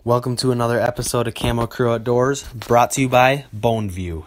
Welcome to another episode of Camo Crew Outdoors, brought to you by Boneview.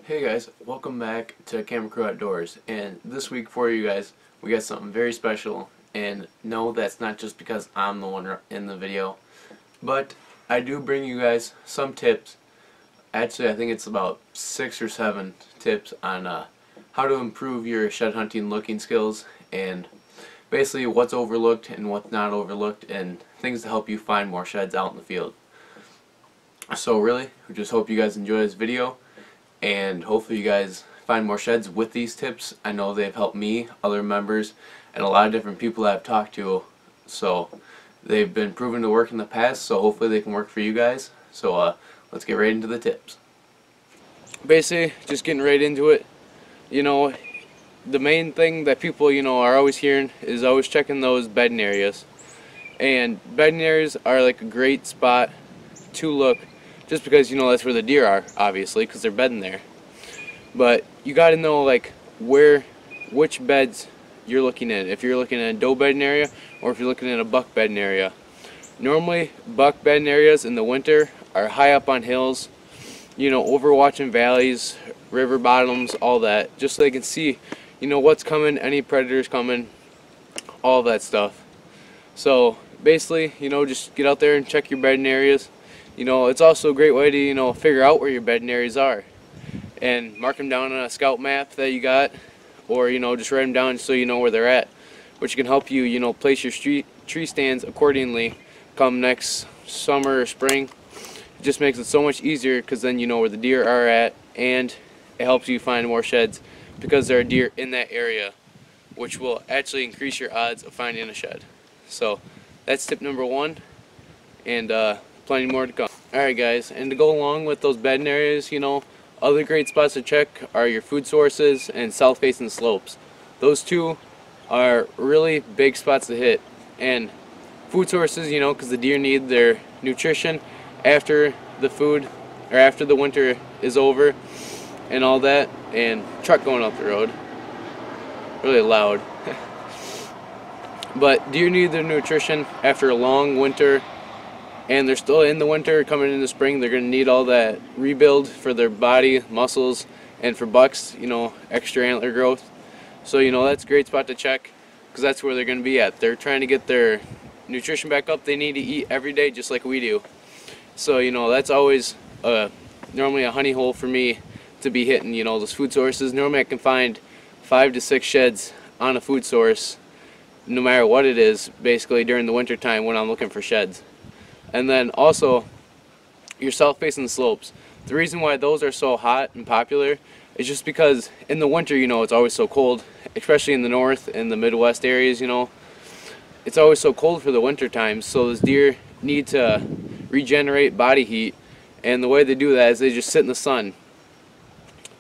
Hey guys, welcome back to Camo Crew Outdoors, and this week for you guys we got something very special. And no, that's not just because I'm the one in the video, but I do bring you guys some tips. Actually, I think it's about 6 or 7 tips on how to improve your shed hunting looking skills, and basically what's overlooked and what's not overlooked, and things to help you find more sheds out in the field. So really, we just hope you guys enjoy this video, and hopefully you guys find more sheds with these tips. I know they've helped me, other members, and a lot of different people I've talked to. So they've been proven to work in the past, so hopefully they can work for you guys. So let's get right into the tips. Basically, just getting right into it. You know, the main thing that people, are always hearing is always checking those bedding areas. And bedding areas are like a great spot to look, just because that's where the deer are, obviously, because they're bedding there. But you got to know like which beds you're looking at. If you're looking at a doe bedding area, or if you're looking at a buck bedding area. Normally, buck bedding areas in the winter are high up on hills, overwatching valleys, river bottoms, all that, just so they can see, what's coming, any predators coming, all that stuff. So basically, just get out there and check your bedding areas. It's also a great way to, figure out where your bedding areas are and mark them down on a scout map that you got, or, just write them down so you know where they're at, which can help you, place your tree stands accordingly come next summer or spring. It just makes it so much easier, because then you know where the deer are at, and it helps you find more sheds because there are deer in that area, which will actually increase your odds of finding a shed. So that's tip number 1, and plenty more to come. Alright guys, and to go along with those bedding areas, other great spots to check are your food sources and south facing slopes. Those two are really big spots to hit. And food sources, because the deer need their nutrition after the food, or after the winter is over and all that. And truck going up the road, really loud. But deer need their nutrition after a long winter, and they're still in the winter, coming into spring. They're going to need all that rebuild for their body, muscles, and for bucks, extra antler growth. So, that's a great spot to check, because that's where they're going to be at. They're trying to get their nutrition back up. They need to eat every day just like we do. So, that's always normally a honey hole for me to be hitting, those food sources. Normally I can find 5 to 6 sheds on a food source, no matter what it is, basically during the winter time when I'm looking for sheds. And then also your south facing slopes. The reason why those are so hot and popular is just because in the winter, it's always so cold, especially in the north and the Midwest areas. It's always so cold for the winter time, so those deer need to regenerate body heat, and the way they do that is they just sit in the sun.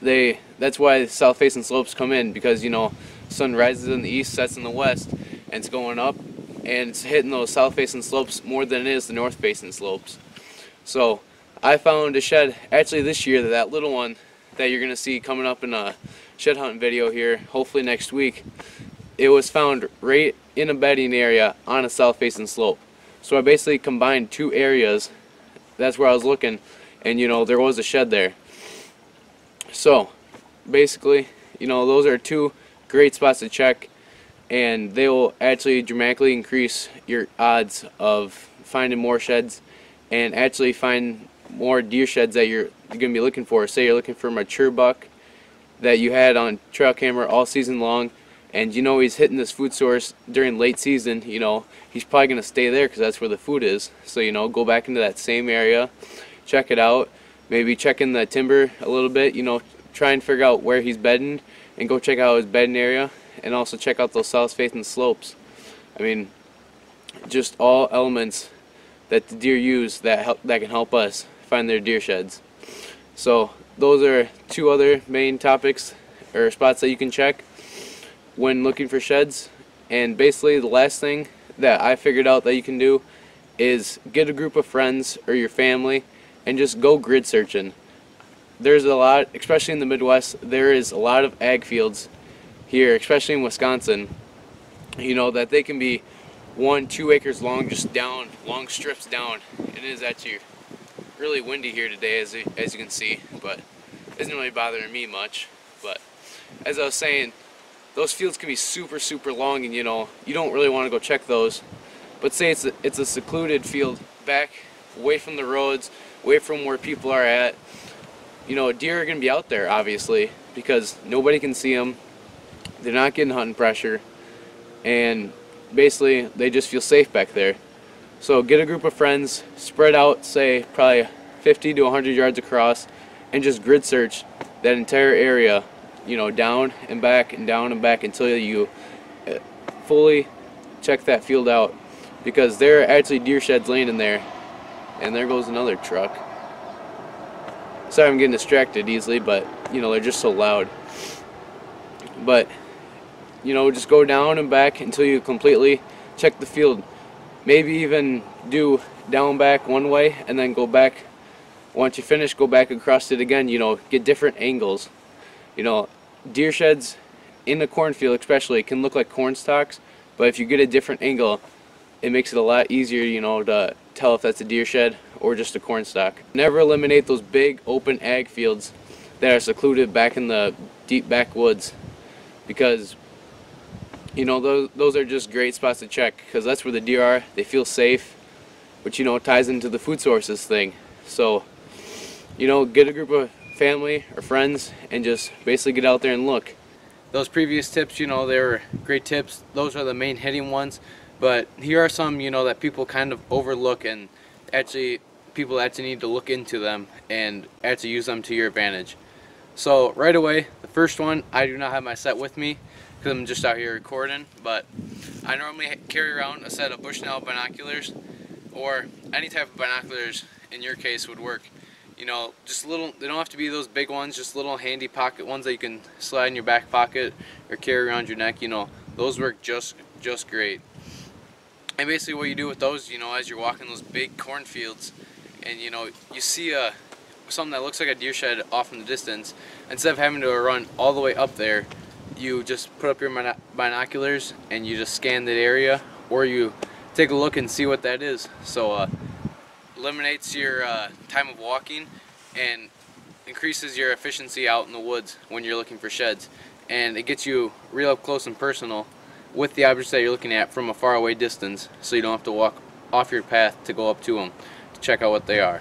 That's why south facing slopes come in, because sun rises in the east, sets in the west, and it's going up, and it's hitting those south facing slopes more than it is the north facing slopes. So I found a shed actually this year, that little one that you're gonna see coming up in a shed hunting video here hopefully next week. It was found right in a bedding area on a south facing slope. So I basically combined 2 areas. That's where I was looking, and there was a shed there. So basically, those are 2 great spots to check, and they will actually dramatically increase your odds of finding more sheds, and actually find more deer sheds that you're going to be looking for. Say you're looking for a mature buck that you had on trail camera all season long, and he's hitting this food source during late season. He's probably going to stay there because that's where the food is. So go back into that same area, check it out, maybe check in the timber a little bit, try and figure out where he's bedding, and go check out his bedding area, and also check out those south facing slopes. I mean, just all elements that the deer use that can help us find their deer sheds. So those are 2 other main topics or spots that you can check. when looking for sheds. And basically the last thing that I figured out that you can do is get a group of friends or your family and just go grid searching. There's a lot, especially in the Midwest, there is a lot of ag fields here, especially in Wisconsin, you know, that they can be 1-2 acres long, just down, long strips down. It is actually really windy here today, as you can see, but it isn't really bothering me much. But as I was saying, those fields can be super long, and you know, you don't really want to go check those. But say it's a secluded field, back away from the roads, away from where people are at. You know, deer are going to be out there, obviously, because nobody can see them. They're not getting hunting pressure, and basically they just feel safe back there. So get a group of friends, spread out, say probably 50 to 100 yards across, and just grid search that entire area, you know, down and back and down and back until you fully check that field out, because there are actually deer sheds laying in there. And there goes another truck. Sorry, I'm getting distracted easily, but you know, they're just so loud. But you know, just go down and back until you completely check the field. Maybe even do down back one way and then go back. Once you finish, go back across it again. You know, get different angles. You know, deer sheds in a cornfield especially can look like corn stalks, but if you get a different angle, it makes it a lot easier, you know, to tell if that's a deer shed or just a corn stalk. Never eliminate those big open ag fields that are secluded back in the deep backwoods, because you know, those are just great spots to check, because that's where the deer are. They feel safe, which, you know, ties into the food sources thing. So, you know, get a group of family or friends and just basically get out there and look. Those previous tips, you know, they were great tips. Those are the main hitting ones. But here are some, you know, that people kind of overlook, and actually people actually need to look into them and actually use them to your advantage. So right away, the first one, I do not have my set with me because I'm just out here recording, but I normally carry around a set of Bushnell binoculars, or any type of binoculars in your case would work. You know, just little, they don't have to be those big ones, just little handy pocket ones that you can slide in your back pocket or carry around your neck. You know, those work just great. And basically what you do with those, you know, as you're walking those big cornfields and you know, you see something that looks like a deer shed off in the distance, instead of having to run all the way up there, you just put up your binoculars and you just scan that area, or you take a look and see what that is. So eliminates your time of walking and increases your efficiency out in the woods when you're looking for sheds, and it gets you real up close and personal with the objects that you're looking at from a far away distance, so you don't have to walk off your path to go up to them to check out what they are.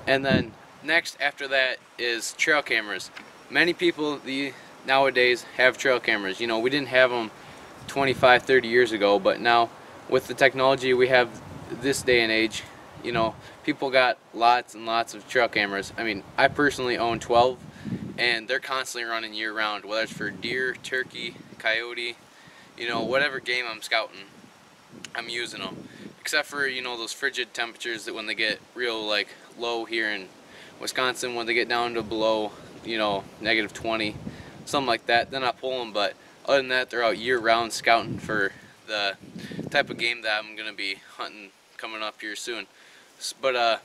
And then next after that is trail cameras. Many people nowadays have trail cameras. You know, we didn't have them 25, 30 years ago, but now with the technology we have this day and age, you know, people got lots and lots of trail cameras. I mean, I personally own 12, and they're constantly running year round, whether it's for deer, turkey, coyote, you know, whatever game I'm scouting, I'm using them. Except for, you know, those frigid temperatures that when they get real like low here in Wisconsin, when they get down to below, you know, -20, something like that, then I pull them. But other than that, they're out year round scouting for the type of game that I'm gonna be hunting coming up here soon. But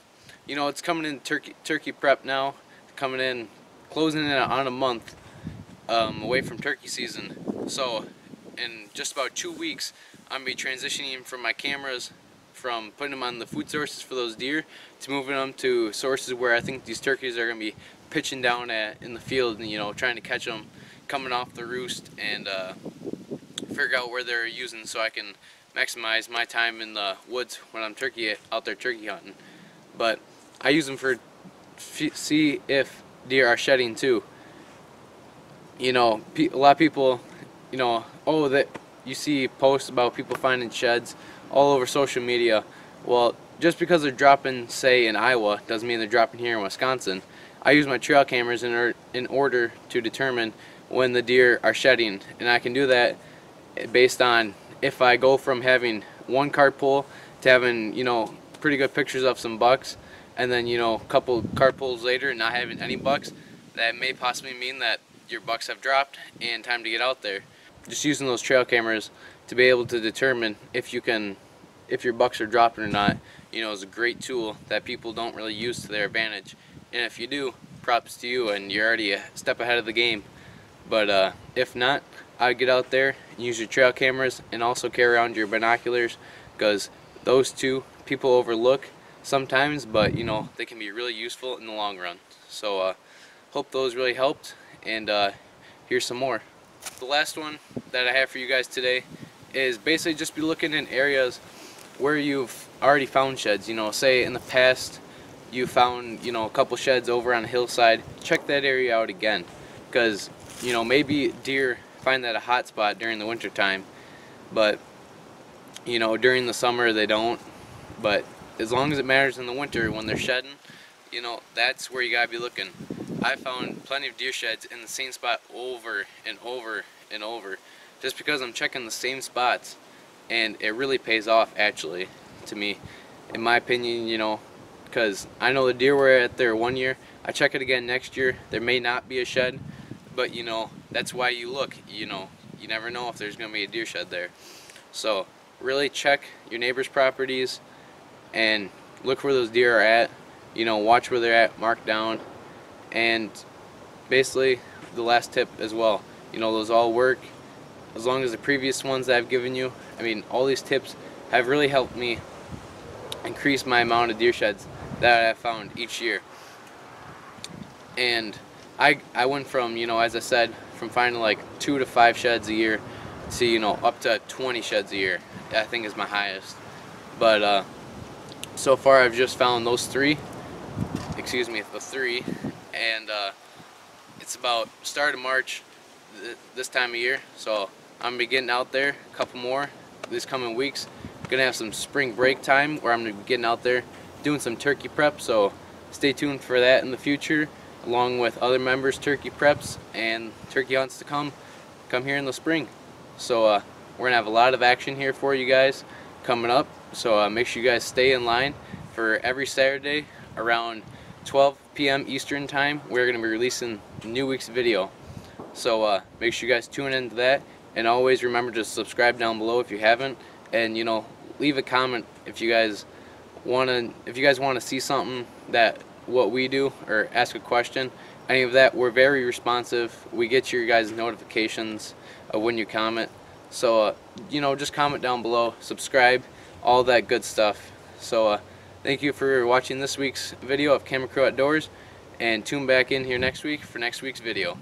you know, it's coming in turkey prep now, coming in, closing in on a month away from turkey season. So in just about 2 weeks, I'm gonna be transitioning from my cameras, from putting them on the food sources for those deer, to moving them to sources where I think these turkeys are gonna be pitching down at in the field, and you know, trying to catch them coming off the roost and figure out where they're using, so I can maximize my time in the woods when I'm out there turkey hunting. But I use them for see if deer are shedding too. You know, a lot of people, you know, oh, that you see posts about people finding sheds all over social media. Well, just because they're dropping, say, in Iowa, doesn't mean they're dropping here in Wisconsin. I use my trail cameras in order to determine when the deer are shedding, and I can do that based on if I go from having one cart pull to having, you know, pretty good pictures of some bucks, and then, you know, a couple cart pulls later not having any bucks, that may possibly mean that your bucks have dropped and time to get out there. just using those trail cameras to be able to determine if your bucks are dropping or not, you know, is a great tool that people don't really use to their advantage. And if you do, props to you, and you're already a step ahead of the game. But if not, I'd get out there and use your trail cameras, and also carry around your binoculars, because those two people overlook sometimes, but you know, they can be really useful in the long run. So hope those really helped, and here's some more. The last one that I have for you guys today is basically just be looking in areas where you've already found sheds. You know, say in the past you found, you know, a couple sheds over on a hillside. Check that area out again, because you know, maybe deer find that a hot spot during the winter time, but you know, during the summer they don't. But as long as it matters in the winter when they're shedding, you know, that's where you gotta be looking. I found plenty of deer sheds in the same spot over and over and over, just because I'm checking the same spots, and it really pays off, actually, to me, in my opinion. You know, because I know the deer were at there one year, I check it again next year, there may not be a shed, but you know, that's why you look. You know, you never know if there's gonna be a deer shed there. So really check your neighbors' properties and look where those deer are at. You know, watch where they're at, mark down. And basically, the last tip as well, you know, those all work as long as the previous ones that I've given you. I mean, all these tips have really helped me increase my amount of deer sheds that I've found each year. And I went from, you know, as I said, from finding like 2 to 5 sheds a year to, you know, up to 20 sheds a year, I think is my highest. But so far I've just found those the 3, and it's about start of March this time of year, so I'm gonna be getting out there a couple more these coming weeks. Gonna have some spring break time where I'm gonna be getting out there doing some turkey prep, so stay tuned for that in the future, along with other members' turkey preps and turkey hunts to come here in the spring. So we're gonna have a lot of action here for you guys coming up, so make sure you guys stay in line for every Saturday around 12 p.m. Eastern time. We're going to be releasing a new week's video, so make sure you guys tune into that, and always remember to subscribe down below if you haven't, and you know, leave a comment if you guys want to see something that what we do, or ask a question, any of that. We're very responsive. We get your guys notifications of when you comment, so you know, just comment down below, subscribe, all that good stuff. So thank you for watching this week's video of Camera Crew Outdoors, and tune back in here next week for next week's video.